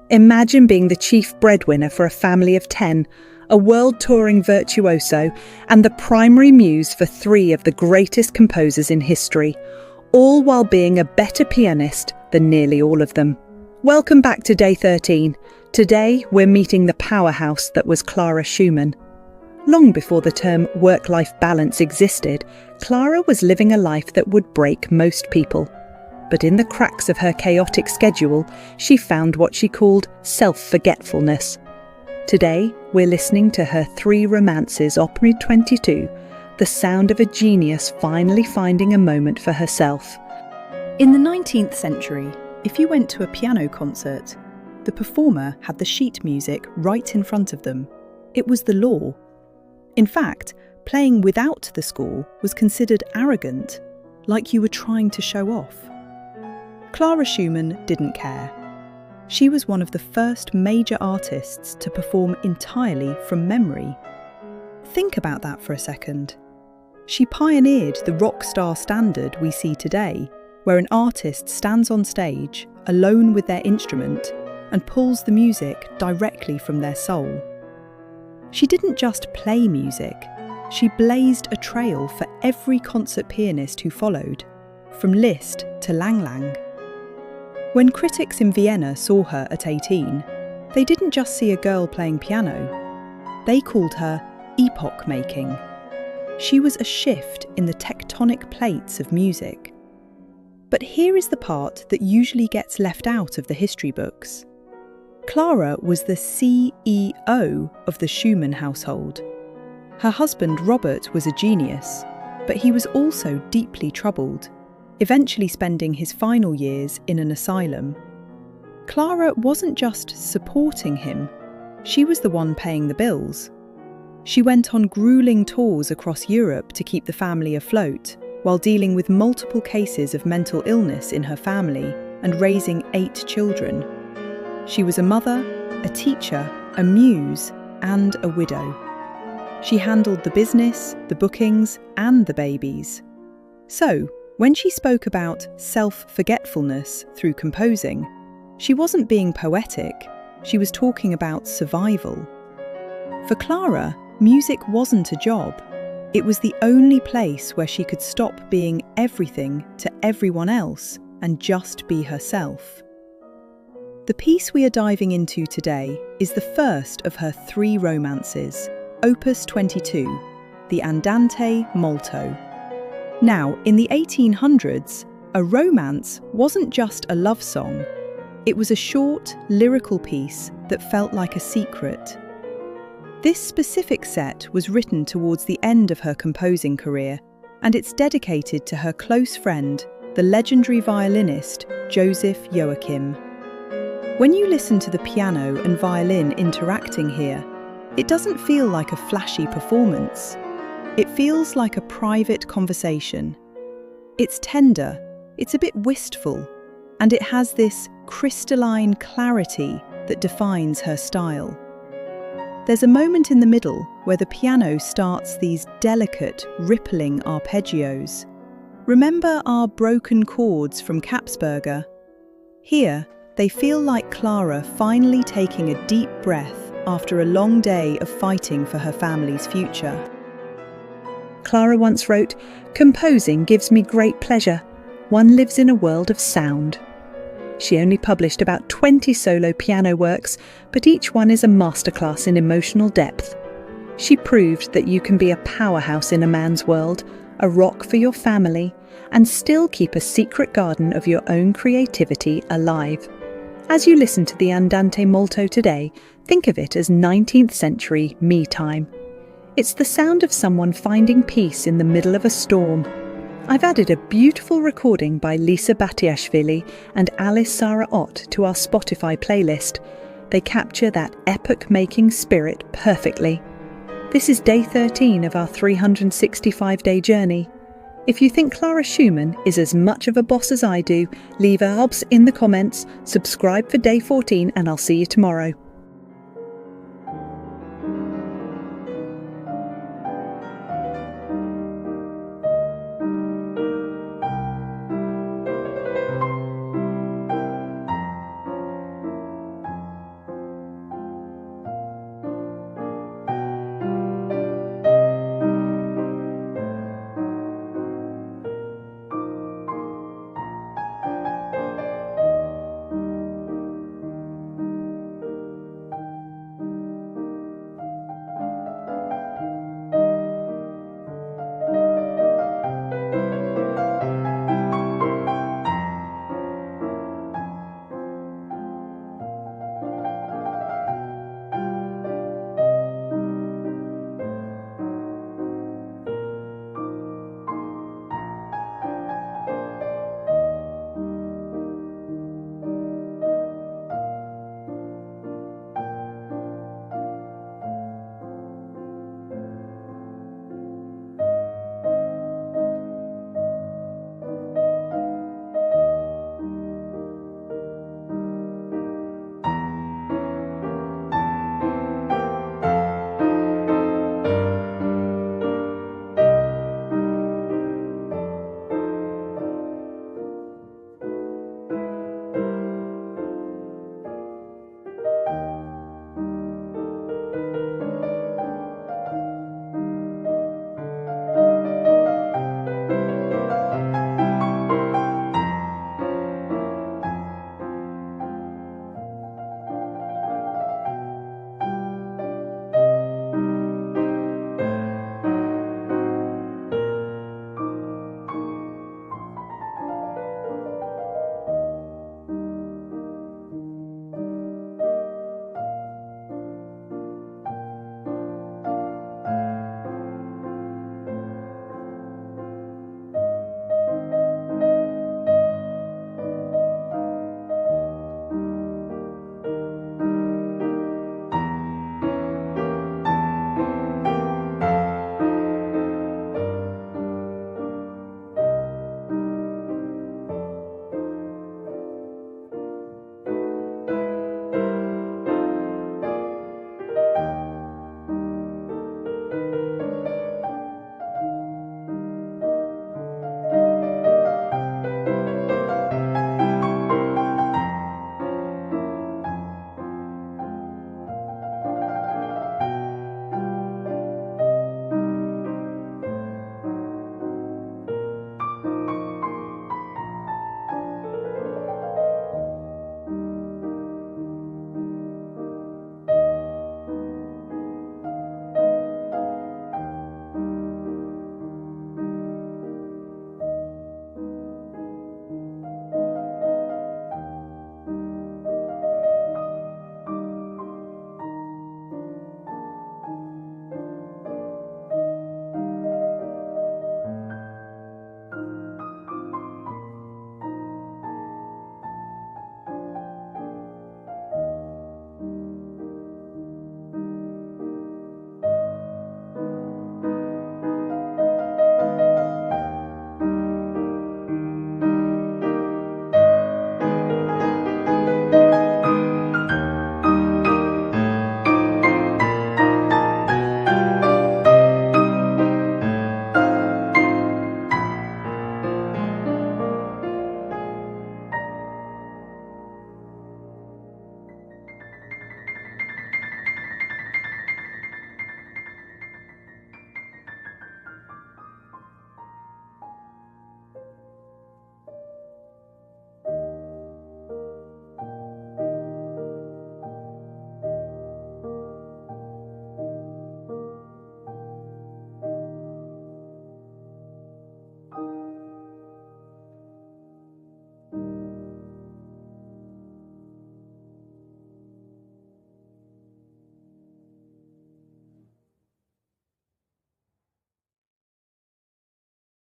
Imagine being the chief breadwinner for a family of 10, a world-touring virtuoso, and the primary muse for 3 of the greatest composers in history, all while being a better pianist than nearly all of them. Welcome back to Day 13. Today, we're meeting the powerhouse that was Clara Schumann. Long before the term work-life balance existed, Clara was living a life that would break most people. But in the cracks of her chaotic schedule, she found what she called self-forgetfulness. Today, we're listening to her 3 romances, Opus 22, the sound of a genius finally finding a moment for herself. In the 19th century, if you went to a piano concert, the performer had the sheet music right in front of them. It was the law. In fact, playing without the score was considered arrogant, like you were trying to show off. Clara Schumann didn't care. She was one of the first major artists to perform entirely from memory. Think about that for a second. She pioneered the rock star standard we see today, where an artist stands on stage, alone with their instrument, and pulls the music directly from their soul. She didn't just play music, she blazed a trail for every concert pianist who followed, from Liszt to Lang Lang. When critics in Vienna saw her at 18, they didn't just see a girl playing piano. They called her epoch-making. She was a shift in the tectonic plates of music. But here is the part that usually gets left out of the history books. Clara was the CEO of the Schumann household. Her husband Robert was a genius, but he was also deeply troubled, eventually spending his final years in an asylum. Clara wasn't just supporting him, she was the one paying the bills. She went on grueling tours across Europe to keep the family afloat, while dealing with multiple cases of mental illness in her family and raising 8 children. She was a mother, a teacher, a muse, and a widow. She handled the business, the bookings, and the babies. So, when she spoke about self-forgetfulness through composing, she wasn't being poetic, she was talking about survival. For Clara, music wasn't a job. It was the only place where she could stop being everything to everyone else and just be herself. The piece we are diving into today is the first of her 3 romances, Opus 22, the Andante Molto. Now, in the 1800s, a romance wasn't just a love song. It was a short, lyrical piece that felt like a secret. This specific set was written towards the end of her composing career, and it's dedicated to her close friend, the legendary violinist Joseph Joachim. When you listen to the piano and violin interacting here, it doesn't feel like a flashy performance. It feels like a private conversation. It's tender, it's a bit wistful, and it has this crystalline clarity that defines her style. There's a moment in the middle where the piano starts these delicate, rippling arpeggios. Remember our broken chords from Kapsberger? Here, they feel like Clara finally taking a deep breath after a long day of fighting for her family's future. Clara once wrote, "Composing gives me great pleasure. One lives in a world of sound." She only published about 20 solo piano works, but each one is a masterclass in emotional depth. She proved that you can be a powerhouse in a man's world, a rock for your family, and still keep a secret garden of your own creativity alive. As you listen to the Andante Molto today, think of it as 19th century me time. It's the sound of someone finding peace in the middle of a storm. I've added a beautiful recording by Lisa Batiashvili and Alice Sarah Ott to our Spotify playlist. They capture that epoch-making spirit perfectly. This is day 13 of our 365-day journey. If you think Clara Schumann is as much of a boss as I do, leave arbs in the comments, subscribe for day 14, and I'll see you tomorrow.